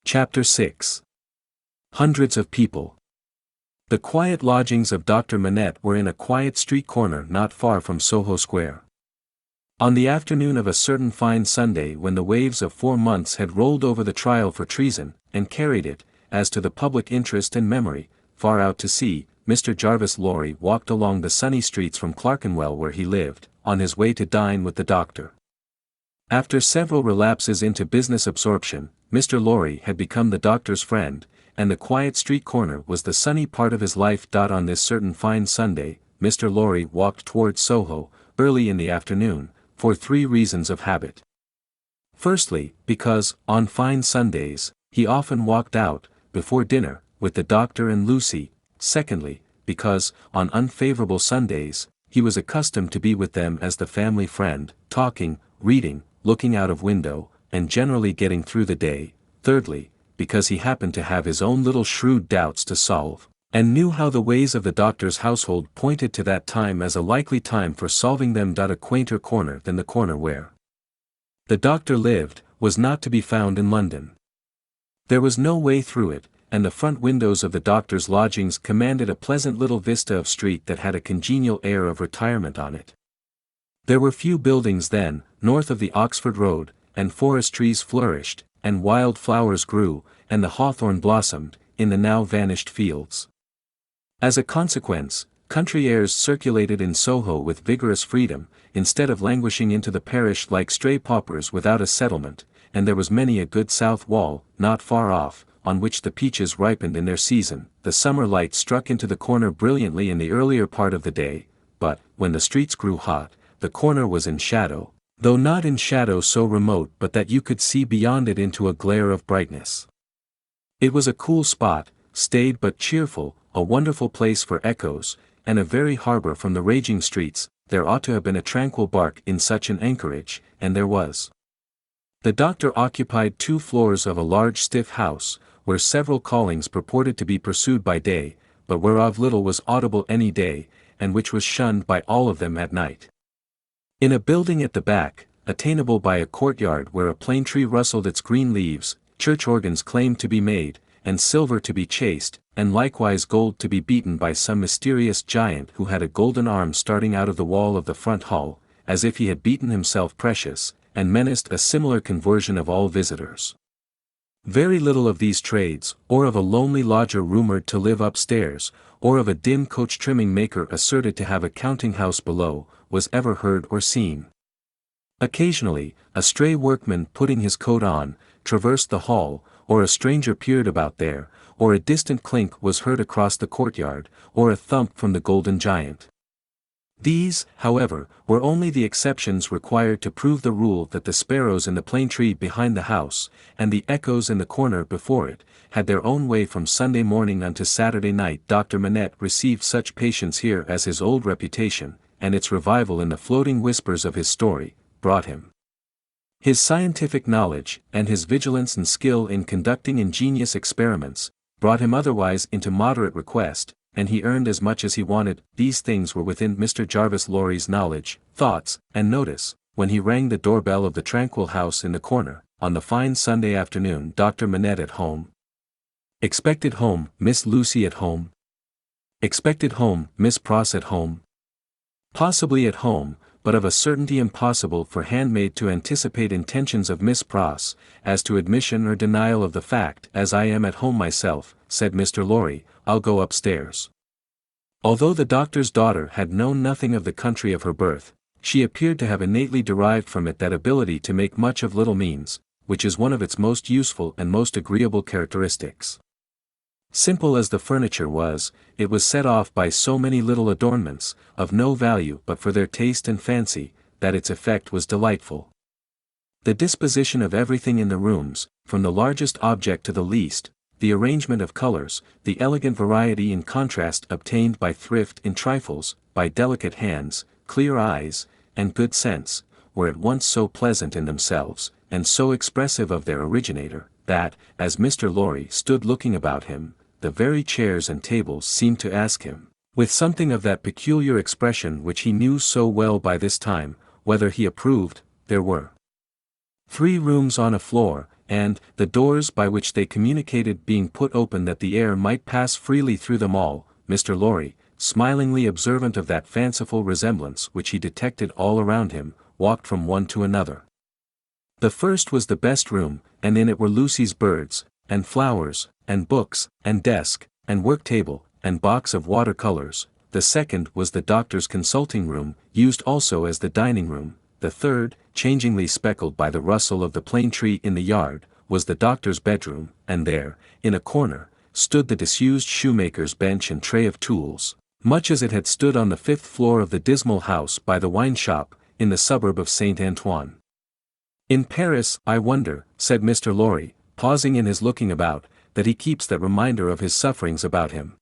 Chapter 6. Hundreds of people. The quiet lodgings of Dr. Manette were in a quiet street corner not far from Soho Square. On the afternoon of a certain fine Sunday when the waves of 4 months had rolled over the trial for treason, and carried it, as to the public interest and memory, far out to sea, Mr. Jarvis Lorry walked along the sunny streets from Clerkenwell where he lived, on his way to dine with the doctor. After several relapses into business absorption, Mr. Lorry had become the doctor's friend, and the quiet street corner was the sunny part of his life. On this certain fine Sunday, Mr. Lorry walked towards Soho, early in the afternoon, for 3 reasons of habit. Firstly, because, on fine Sundays, he often walked out, before dinner, with the doctor and Lucy. Secondly, because, on unfavorable Sundays, he was accustomed to be with them as the family friend, talking, reading, looking out of window, and generally getting through the day. Thirdly, because he happened to have his own little shrewd doubts to solve, and knew how the ways of the doctor's household pointed to that time as a likely time for solving them. A quainter corner than the corner where the doctor lived was not to be found in London. There was no way through it, and the front windows of the doctor's lodgings commanded a pleasant little vista of street that had a congenial air of retirement on it. There were few buildings then, north of the Oxford Road, and forest trees flourished, and wild flowers grew, and the hawthorn blossomed, in the now vanished fields. As a consequence, country airs circulated in Soho with vigorous freedom, instead of languishing into the parish like stray paupers without a settlement, and there was many a good south wall, not far off, on which the peaches ripened in their season. The summer light struck into the corner brilliantly in the earlier part of the day, but, when the streets grew hot, the corner was in shadow, though not in shadow so remote but that you could see beyond it into a glare of brightness. It was a cool spot, staid but cheerful, a wonderful place for echoes, and a very harbor from the raging streets. There ought to have been a tranquil bark in such an anchorage, and there was. The doctor occupied 2 floors of a large stiff house, where several callings purported to be pursued by day, but whereof little was audible any day, and which was shunned by all of them at night. In a building at the back, attainable by a courtyard where a plane tree rustled its green leaves, church organs claimed to be made, and silver to be chased, and likewise gold to be beaten by some mysterious giant who had a golden arm starting out of the wall of the front hall, as if he had beaten himself precious, and menaced a similar conversion of all visitors. Very little of these trades, or of a lonely lodger rumoured to live upstairs, or of a dim coach trimming maker asserted to have a counting-house below, was ever heard or seen. Occasionally, a stray workman putting his coat on, traversed the hall, or a stranger peered about there, or a distant clink was heard across the courtyard, or a thump from the golden giant. These, however, were only the exceptions required to prove the rule that the sparrows in the plane tree behind the house, and the echoes in the corner before it, had their own way from Sunday morning unto Saturday night. Dr. Manette received such patience here as his old reputation, and its revival in the floating whispers of his story, brought him. His scientific knowledge, and his vigilance and skill in conducting ingenious experiments, brought him otherwise into moderate request, and he earned as much as he wanted. These things were within Mr. Jarvis Lorry's knowledge, thoughts, and notice, when he rang the doorbell of the tranquil house in the corner, on the fine Sunday afternoon. Dr. Manette at home? Expected home. Miss Lucy at home? Expected home. Miss Pross at home? Possibly at home, but of a certainty impossible for handmaid to anticipate intentions of Miss Pross, as to admission or denial of the fact. As I am at home myself, said Mr. Lorry, I'll go upstairs. Although the doctor's daughter had known nothing of the country of her birth, she appeared to have innately derived from it that ability to make much of little means, which is one of its most useful and most agreeable characteristics. Simple as the furniture was, it was set off by so many little adornments, of no value but for their taste and fancy, that its effect was delightful. The disposition of everything in the rooms, from the largest object to the least, the arrangement of colors, the elegant variety in contrast obtained by thrift in trifles, by delicate hands, clear eyes, and good sense, were at once so pleasant in themselves, and so expressive of their originator, that, as Mr. Lorry stood looking about him, the very chairs and tables seemed to ask him, with something of that peculiar expression which he knew so well by this time, whether he approved. There were 3 rooms on a floor, and, the doors by which they communicated being put open that the air might pass freely through them all, Mr. Lorry, smilingly observant of that fanciful resemblance which he detected all around him, walked from one to another. The first was the best room, and in it were Lucy's birds, and flowers, and books, and desk, and work table, and box of water-colors. The second was the doctor's consulting room, used also as the dining room. The third, changingly speckled by the rustle of the plane tree in the yard, was the doctor's bedroom, and there, in a corner, stood the disused shoemaker's bench and tray of tools, much as it had stood on the 5th floor of the dismal house by the wine shop, in the suburb of Saint Antoine. In Paris, I wonder, said Mr. Lorry, pausing in his looking about, that he keeps that reminder of his sufferings about him.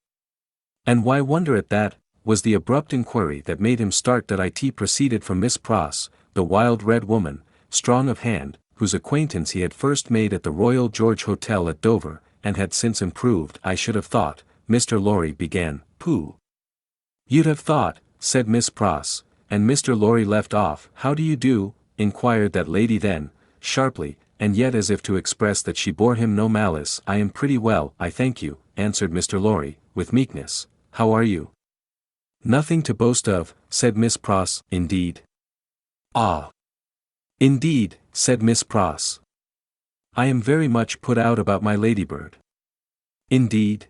And why wonder at that, was the abrupt inquiry that made him start. That it proceeded from Miss Pross, the wild red woman, strong of hand, whose acquaintance he had first made at the Royal George Hotel at Dover, and had since improved. I should have thought, Mr. Lorry began. Pooh! You'd have thought, said Miss Pross, and Mr. Lorry left off. How do you do? Inquired that lady then, sharply, and yet as if to express that she bore him no malice. I am pretty well, I thank you, answered Mr. Lorry, with meekness. How are you? Nothing to boast of, said Miss Pross. Indeed? Ah! Indeed, said Miss Pross. I am very much put out about my ladybird. Indeed?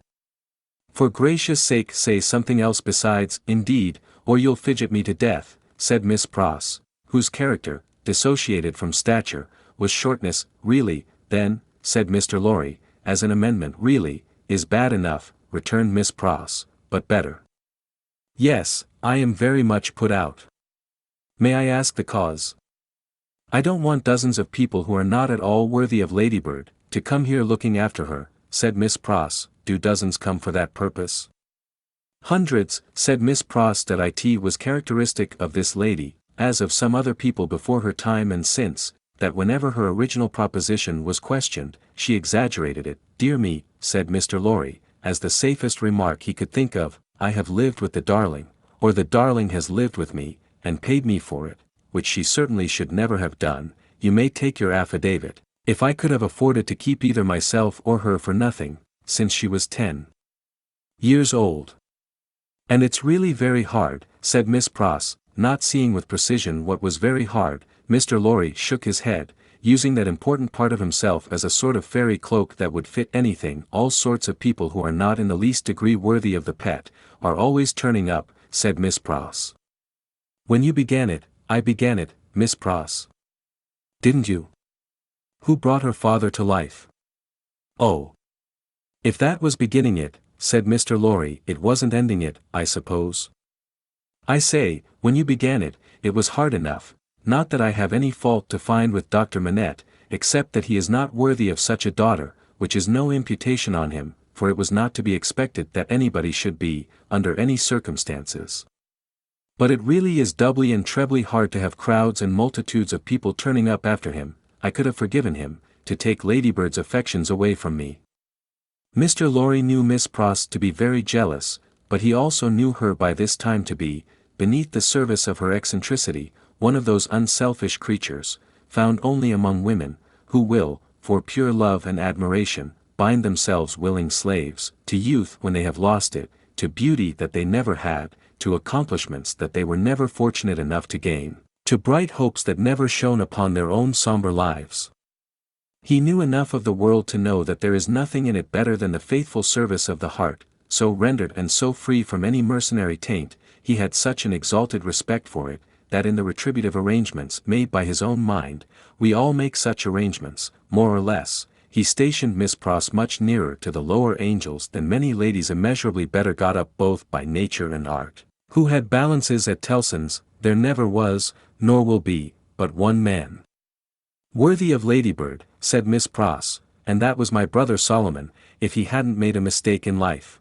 For gracious sake say something else besides, indeed, or you'll fidget me to death, said Miss Pross, whose character, dissociated from stature, was shortness. Really, then, said Mr. Lorry, as an amendment. Really, is bad enough, returned Miss Pross, but better. Yes, I am very much put out. May I ask the cause? I don't want dozens of people who are not at all worthy of Ladybird, to come here looking after her, said Miss Pross. Do dozens come for that purpose? Hundreds, said Miss Pross. That it was characteristic of this lady, as of some other people before her time and since, that whenever her original proposition was questioned, she exaggerated it. Dear me, said Mr. Lorry, as the safest remark he could think of, I have lived with the darling, or the darling has lived with me, and paid me for it, which she certainly should never have done. You may take your affidavit, if I could have afforded to keep either myself or her for nothing, since she was 10 years old. And it's really very hard, said Miss Pross, not seeing with precision what was very hard. Mr. Lorry shook his head, using that important part of himself as a sort of fairy cloak that would fit anything. All sorts of people who are not in the least degree worthy of the pet, are always turning up, said Miss Pross. When you began it, I began it, Miss Pross. Didn't you? Who brought her father to life? Oh! If that was beginning it, said Mr. Lorry, it wasn't ending it, I suppose. I say, when you began it, it was hard enough. Not that I have any fault to find with Dr. Manette, except that he is not worthy of such a daughter, which is no imputation on him, for it was not to be expected that anybody should be, under any circumstances. But it really is doubly and trebly hard to have crowds and multitudes of people turning up after him. I could have forgiven him, to take Ladybird's affections away from me. Mr. Lorry knew Miss Pross to be very jealous, but he also knew her by this time to be, beneath the service of her eccentricity, one of those unselfish creatures, found only among women, who will, for pure love and admiration, bind themselves willing slaves, to youth when they have lost it, to beauty that they never had, to accomplishments that they were never fortunate enough to gain, to bright hopes that never shone upon their own somber lives. He knew enough of the world to know that there is nothing in it better than the faithful service of the heart, so rendered and so free from any mercenary taint. He had such an exalted respect for it, that in the retributive arrangements made by his own mind, we all make such arrangements, more or less, he stationed Miss Pross much nearer to the lower angels than many ladies immeasurably better got up both by nature and art, who had balances at Tellson's. There never was, nor will be, but one man worthy of Ladybird, said Miss Pross, and that was my brother Solomon, if he hadn't made a mistake in life.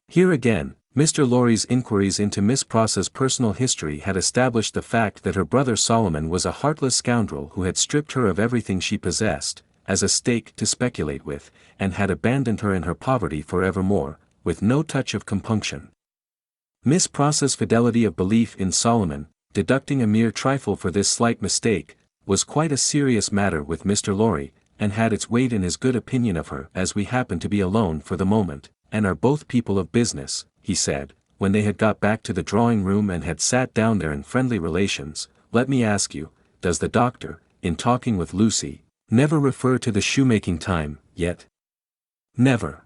Here again, Mr. Lorry's inquiries into Miss Pross's personal history had established the fact that her brother Solomon was a heartless scoundrel who had stripped her of everything she possessed, as a stake to speculate with, and had abandoned her in her poverty for evermore, with no touch of compunction. Miss Pross's fidelity of belief in Solomon, deducting a mere trifle for this slight mistake, was quite a serious matter with Mr. Lorry, and had its weight in his good opinion of her. As we happen to be alone for the moment, and are both people of business, he said, when they had got back to the drawing-room and had sat down there in friendly relations, let me ask you, does the doctor, in talking with Lucy, never refer to the shoemaking time, yet? Never.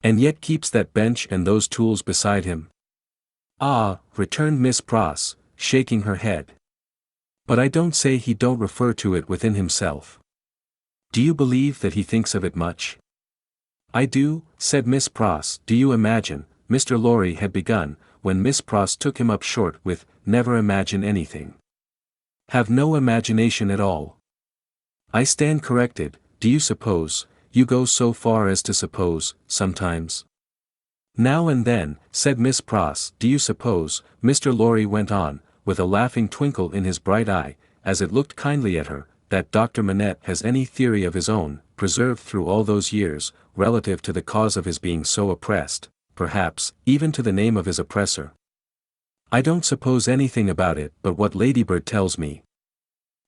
And yet keeps that bench and those tools beside him? Ah, returned Miss Pross, shaking her head. But I don't say he don't refer to it within himself. Do you believe that he thinks of it much? I do, said Miss Pross. Do you imagine, Mr. Lorry had begun, when Miss Pross took him up short with, never imagine anything. Have no imagination at all. I stand corrected. Do you suppose, you go so far as to suppose, sometimes? Now and then, said Miss Pross. Do you suppose, Mr. Lorry went on, with a laughing twinkle in his bright eye, as it looked kindly at her, that Dr. Manette has any theory of his own, preserved through all those years, relative to the cause of his being so oppressed, perhaps, even to the name of his oppressor? I don't suppose anything about it but what Ladybird tells me.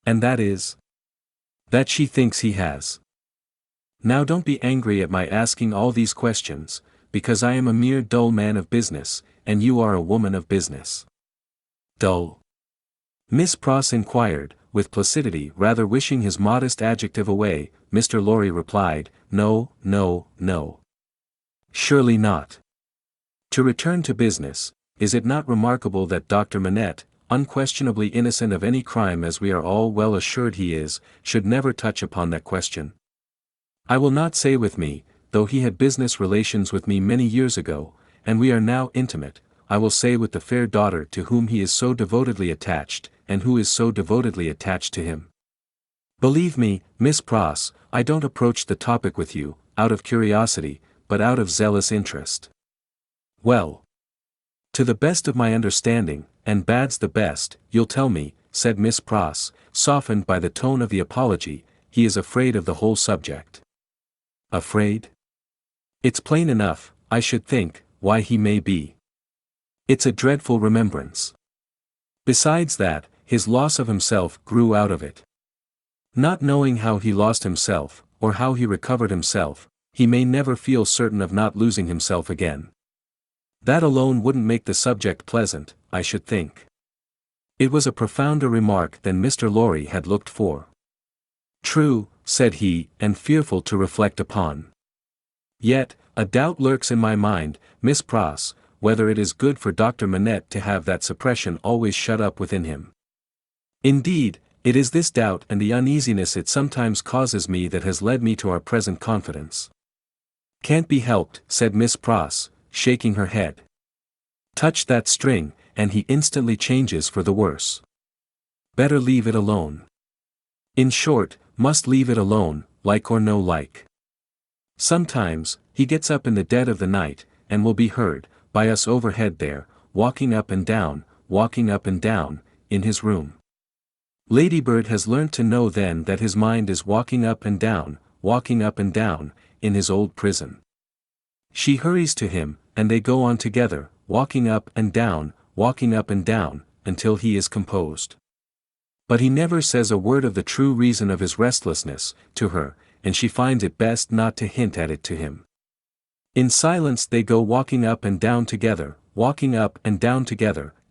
And that is? That she thinks he has. Now don't be angry at my asking all these questions, because I am a mere dull man of business, and you are a woman of business. Dull? Miss Pross inquired, with placidity, rather wishing his modest adjective away. Mr. Lorry replied, no, no, no. Surely not. To return to business, is it not remarkable that Dr. Manette, unquestionably innocent of any crime as we are all well assured he is, should never touch upon that question? I will not say with me, though he had business relations with me many years ago, and we are now intimate, I will say with the fair daughter to whom he is so devotedly attached, and who is so devotedly attached to him. Believe me, Miss Pross, I don't approach the topic with you, out of curiosity, but out of zealous interest. Well, to the best of my understanding, and bad's the best, you'll tell me, said Miss Pross, softened by the tone of the apology, he is afraid of the whole subject. Afraid? It's plain enough, I should think, why he may be. It's a dreadful remembrance. Besides that, his loss of himself grew out of it. Not knowing how he lost himself, or how he recovered himself, he may never feel certain of not losing himself again. That alone wouldn't make the subject pleasant, I should think. It was a profounder remark than Mr. Lorry had looked for. True, said he, and fearful to reflect upon. Yet, a doubt lurks in my mind, Miss Pross, whether it is good for Dr. Manette to have that suppression always shut up within him. Indeed, it is this doubt and the uneasiness it sometimes causes me that has led me to our present confidence. Can't be helped, said Miss Pross, shaking her head. Touch that string, and he instantly changes for the worse. Better leave it alone. In short, must leave it alone, like or no like. Sometimes, he gets up in the dead of the night, and will be heard, by us overhead there, walking up and down, in his room. Ladybird has learnt to know then that his mind is walking up and down, in his old prison. She hurries to him, and they go on together, walking up and down, until he is composed. But he never says a word of the true reason of his restlessness, to her, and she finds it best not to hint at it to him. In silence they go walking up and down together,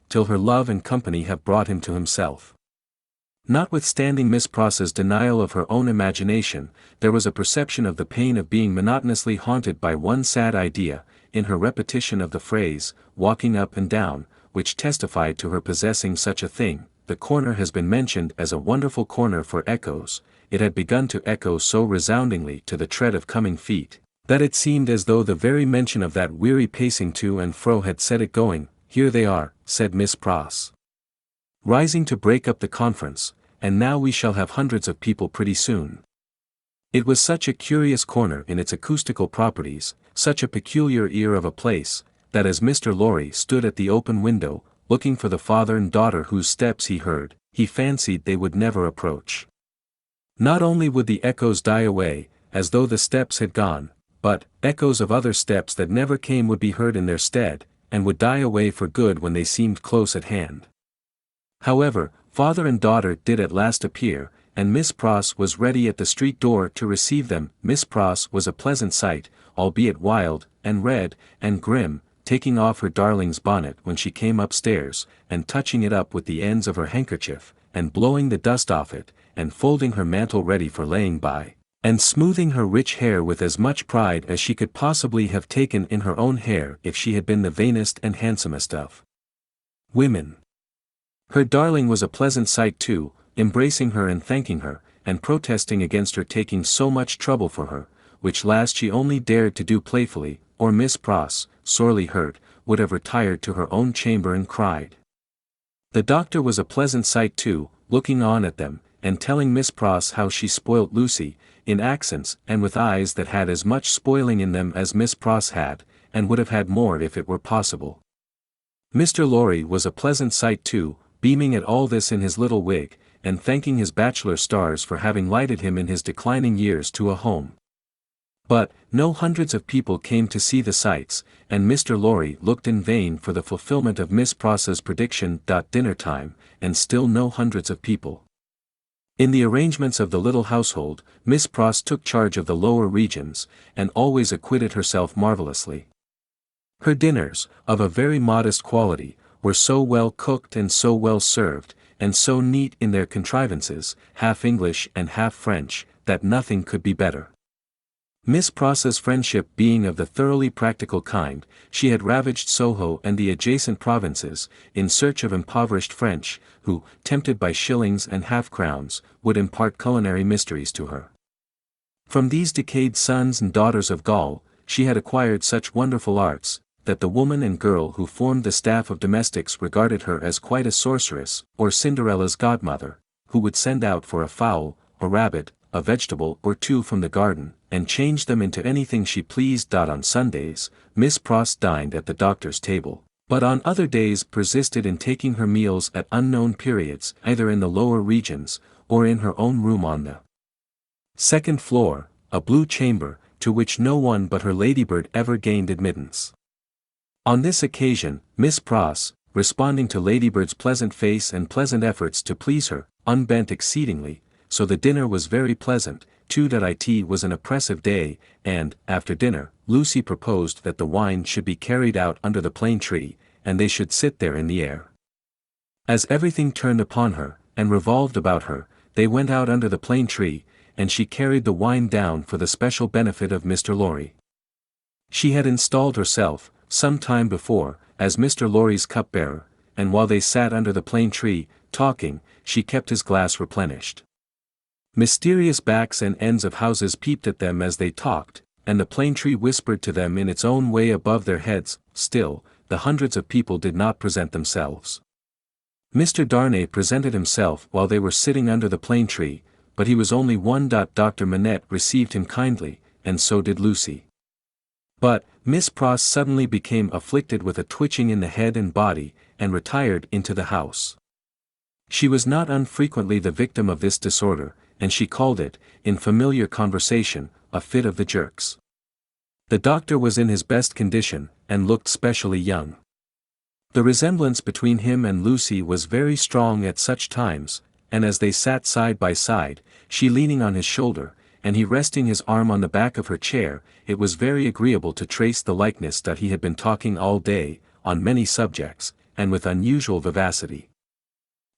till her love and company have brought him to himself. Notwithstanding Miss Pross's denial of her own imagination, there was a perception of the pain of being monotonously haunted by one sad idea, in her repetition of the phrase, walking up and down, which testified to her possessing such a thing. The corner has been mentioned as a wonderful corner for echoes. It had begun to echo so resoundingly to the tread of coming feet, that it seemed as though the very mention of that weary pacing to and fro had set it going. Here they are, said Miss Pross, rising to break up the conference, and now we shall have hundreds of people pretty soon. It was such a curious corner in its acoustical properties, such a peculiar ear of a place, that as Mr. Lorry stood at the open window, looking for the father and daughter whose steps he heard, he fancied they would never approach. Not only would the echoes die away, as though the steps had gone, but echoes of other steps that never came would be heard in their stead, and would die away for good when they seemed close at hand. However, father and daughter did at last appear, and Miss Pross was ready at the street door to receive them. Miss Pross was a pleasant sight, albeit wild, and red, and grim, taking off her darling's bonnet when she came upstairs, and touching it up with the ends of her handkerchief, and blowing the dust off it, and folding her mantle ready for laying by, and smoothing her rich hair with as much pride as she could possibly have taken in her own hair if she had been the vainest and handsomest of women. Her darling was a pleasant sight too, embracing her and thanking her, and protesting against her taking so much trouble for her, which last she only dared to do playfully, or Miss Pross, sorely hurt, would have retired to her own chamber and cried. The doctor was a pleasant sight too, looking on at them, and telling Miss Pross how she spoilt Lucy, in accents and with eyes that had as much spoiling in them as Miss Pross had, and would have had more if it were possible. Mr. Lorry was a pleasant sight too, beaming at all this in his little wig, and thanking his bachelor stars for having lighted him in his declining years to a home. But, no hundreds of people came to see the sights, and Mr. Lorry looked in vain for the fulfillment of Miss Pross's prediction. Dinner time, and still no hundreds of people. In the arrangements of the little household, Miss Pross took charge of the lower regions, and always acquitted herself marvellously. Her dinners, of a very modest quality, were so well cooked and so well served, and so neat in their contrivances, half English and half French, that nothing could be better. Miss Pross's friendship being of the thoroughly practical kind, she had ravaged Soho and the adjacent provinces, in search of impoverished French, who, tempted by shillings and half-crowns, would impart culinary mysteries to her. From these decayed sons and daughters of Gaul, she had acquired such wonderful arts, that the woman and girl who formed the staff of domestics regarded her as quite a sorceress, or Cinderella's godmother, who would send out for a fowl, a rabbit, a vegetable or two from the garden, and change them into anything she pleased. On Sundays, Miss Pross dined at the doctor's table, but on other days persisted in taking her meals at unknown periods either in the lower regions, or in her own room on the second floor, a blue chamber, to which no one but her ladybird ever gained admittance. On this occasion, Miss Pross, responding to Ladybird's pleasant face and pleasant efforts to please her, unbent exceedingly, so the dinner was very pleasant. It was an oppressive day, and, after dinner, Lucy proposed that the wine should be carried out under the plane tree, and they should sit there in the air. As everything turned upon her, and revolved about her, they went out under the plane tree, and she carried the wine down for the special benefit of Mr. Lorry. She had installed herself, some time before, as Mr. Lorry's cupbearer, and while they sat under the plane tree, talking, she kept his glass replenished. Mysterious backs and ends of houses peeped at them as they talked, and the plane tree whispered to them in its own way above their heads. Still, the hundreds of people did not present themselves. Mr. Darnay presented himself while they were sitting under the plane tree, but he was only one. Dr. Manette received him kindly, and so did Lucy. But, Miss Pross suddenly became afflicted with a twitching in the head and body, and retired into the house. She was not unfrequently the victim of this disorder, and she called it, in familiar conversation, a fit of the jerks. The doctor was in his best condition, and looked specially young. The resemblance between him and Lucy was very strong at such times, and as they sat side by side, she leaning on his shoulder, and he resting his arm on the back of her chair, it was very agreeable to trace the likeness. He had been talking all day, on many subjects, and with unusual vivacity.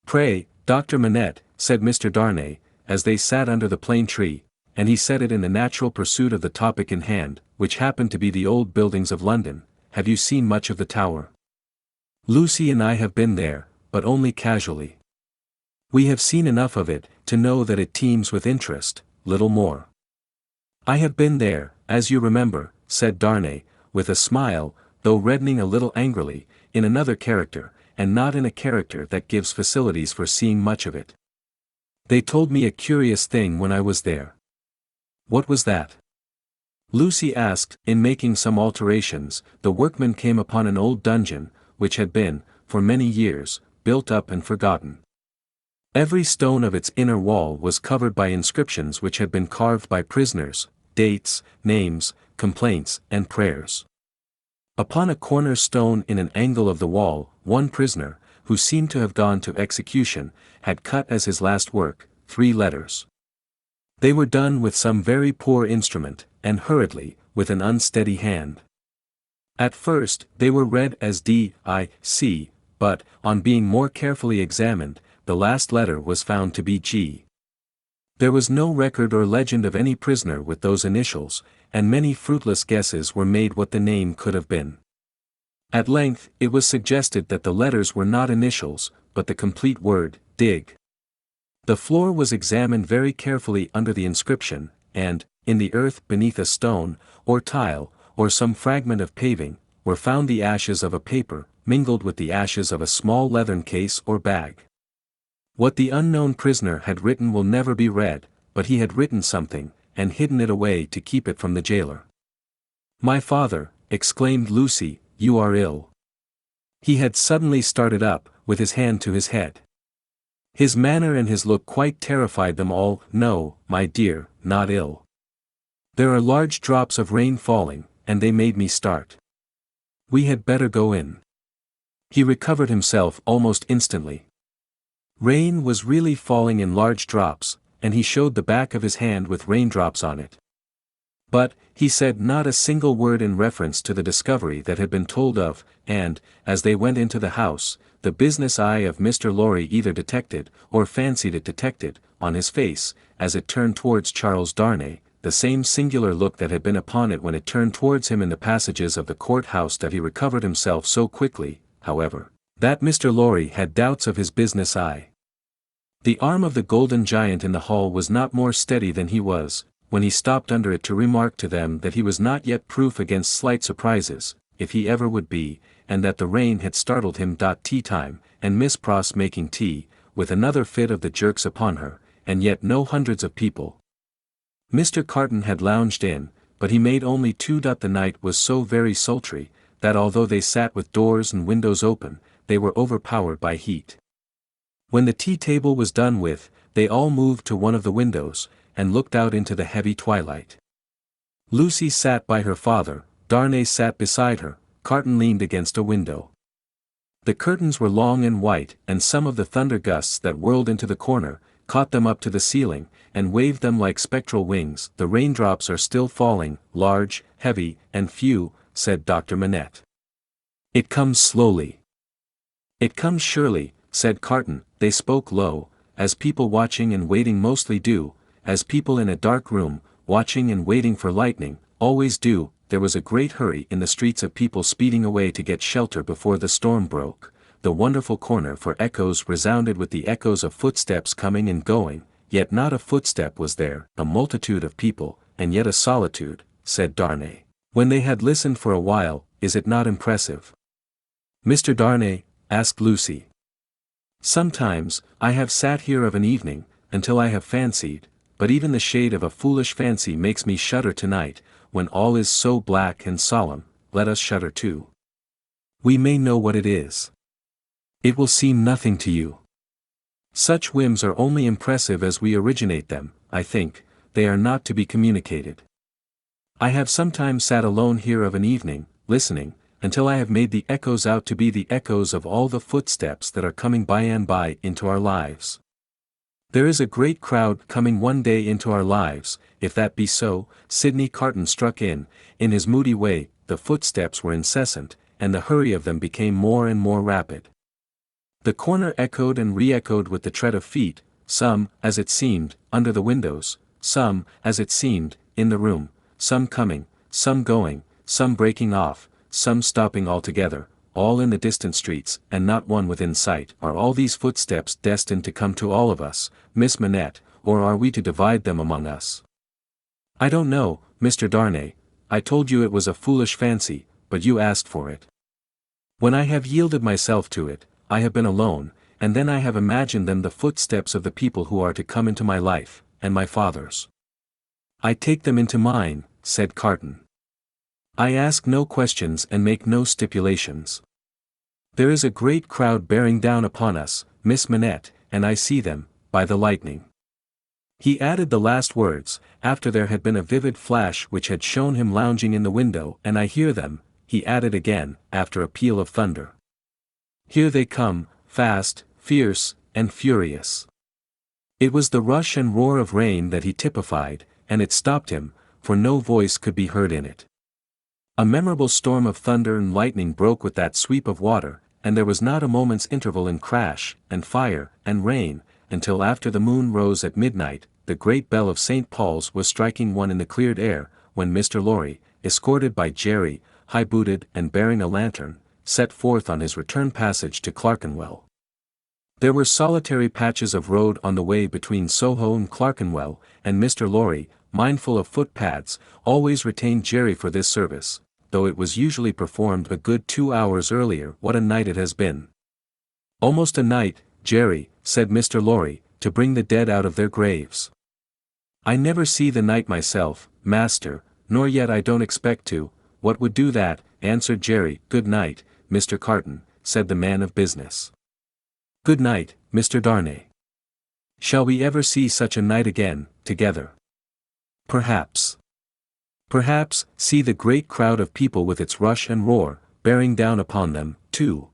"Pray, Dr. Manette," said Mr. Darnay, as they sat under the plane tree, and he said it in the natural pursuit of the topic in hand, which happened to be the old buildings of London, "have you seen much of the Tower?" "Lucy and I have been there, but only casually. We have seen enough of it, to know that it teems with interest, little more." "I have been there, as you remember," said Darnay, with a smile, though reddening a little angrily, "in another character, and not in a character that gives facilities for seeing much of it. They told me a curious thing when I was there." "What was that?" Lucy asked. "In making some alterations, the workmen came upon an old dungeon, which had been, for many years, built up and forgotten. Every stone of its inner wall was covered by inscriptions which had been carved by prisoners, dates, names, complaints, and prayers. Upon a corner stone in an angle of the wall, one prisoner, who seemed to have gone to execution, had cut as his last work, 3 letters. They were done with some very poor instrument, and hurriedly, with an unsteady hand. At first, they were read as D-I-C, but, on being more carefully examined, the last letter was found to be G. There was no record or legend of any prisoner with those initials, and many fruitless guesses were made what the name could have been. At length, it was suggested that the letters were not initials, but the complete word, dig. The floor was examined very carefully under the inscription, and, in the earth beneath a stone, or tile, or some fragment of paving, were found the ashes of a paper, mingled with the ashes of a small leathern case or bag. What the unknown prisoner had written will never be read, but he had written something, and hidden it away to keep it from the jailer. "My father," exclaimed Lucy, "you are ill." He had suddenly started up, with his hand to his head. His manner and his look quite terrified them all. "No, my dear, not ill. There are large drops of rain falling, and they made me start. We had better go in." He recovered himself almost instantly. Rain was really falling in large drops, and he showed the back of his hand with raindrops on it. But, he said not a single word in reference to the discovery that had been told of, and, as they went into the house, the business eye of Mr. Lorry either detected, or fancied it detected, on his face, as it turned towards Charles Darnay, the same singular look that had been upon it when it turned towards him in the passages of the court-house. That he recovered himself so quickly, however, that Mr. Lorry had doubts of his business eye. The arm of the golden giant in the hall was not more steady than he was, when he stopped under it to remark to them that he was not yet proof against slight surprises, if he ever would be, and that the rain had startled him. Tea time, and Miss Pross making tea, with another fit of the jerks upon her, and yet no hundreds of people. Mr. Carton had lounged in, but he made only 2. The night was so very sultry, that although they sat with doors and windows open, they were overpowered by heat. When the tea-table was done with, they all moved to one of the windows, and looked out into the heavy twilight. Lucy sat by her father, Darnay sat beside her, Carton leaned against a window. The curtains were long and white, and some of the thunder gusts that whirled into the corner, caught them up to the ceiling, and waved them like spectral wings. "The raindrops are still falling, large, heavy, and few," said Dr. Manette. "It comes slowly." "It comes surely," said Carton. They spoke low, as people watching and waiting mostly do, as people in a dark room, watching and waiting for lightning, always do. There was a great hurry in the streets of people speeding away to get shelter before the storm broke. The wonderful corner for echoes resounded with the echoes of footsteps coming and going, yet not a footstep was there. "A multitude of people, and yet a solitude," said Darnay. When they had listened for a while, "Is it not impressive?" "Mr. Darnay?" asked Lucy. "Sometimes, I have sat here of an evening, until I have fancied, but even the shade of a foolish fancy makes me shudder tonight, when all is so black and solemn. Let us shudder too. We may know what it is. It will seem nothing to you. Such whims are only impressive as we originate them. I think, they are not to be communicated. I have sometimes sat alone here of an evening, listening, until I have made the echoes out to be the echoes of all the footsteps that are coming by and by into our lives. There is a great crowd coming one day into our lives. If that be so," Sidney Carton struck in his moody way. The footsteps were incessant, and the hurry of them became more and more rapid. The corner echoed and re-echoed with the tread of feet, some, as it seemed, under the windows, some, as it seemed, in the room, some coming, some going, some breaking off, some stopping altogether, all in the distant streets, and not one within sight. "Are all these footsteps destined to come to all of us, Miss Manette, or are we to divide them among us?" "I don't know, Mr. Darnay. I told you it was a foolish fancy, but you asked for it. When I have yielded myself to it, I have been alone, and then I have imagined them the footsteps of the people who are to come into my life, and my father's. I take them into mine," said Carton. "I ask no questions and make no stipulations. There is a great crowd bearing down upon us, Miss Manette, and I see them, by the lightning." He added the last words, after there had been a vivid flash which had shown him lounging in the window. "And I hear them," he added again, after a peal of thunder. "Here they come, fast, fierce, and furious. It was the rush and roar of rain that he typified, and it stopped him, for no voice could be heard in it. A memorable storm of thunder and lightning broke with that sweep of water, and there was not a moment's interval in crash, and fire, and rain, until after the moon rose at midnight, the great bell of St. Paul's was striking one in the cleared air, when Mr. Lorry, escorted by Jerry, high-booted and bearing a lantern, set forth on his return passage to Clerkenwell. There were solitary patches of road on the way between Soho and Clerkenwell, and Mr. Lorry, mindful of footpads, always retained Jerry for this service, though it was usually performed a good 2 hours earlier. What a night it has been! Almost a night, Jerry, said Mr. Lorry, to bring the dead out of their graves. I never see the night myself, master, nor yet I don't expect to. What would do that? Answered Jerry. Good night, Mr. Carton, said the man of business. Good night, Mr. Darnay. Shall we ever see such a night again, together? Perhaps. Perhaps, see the great crowd of people with its rush and roar, bearing down upon them, too.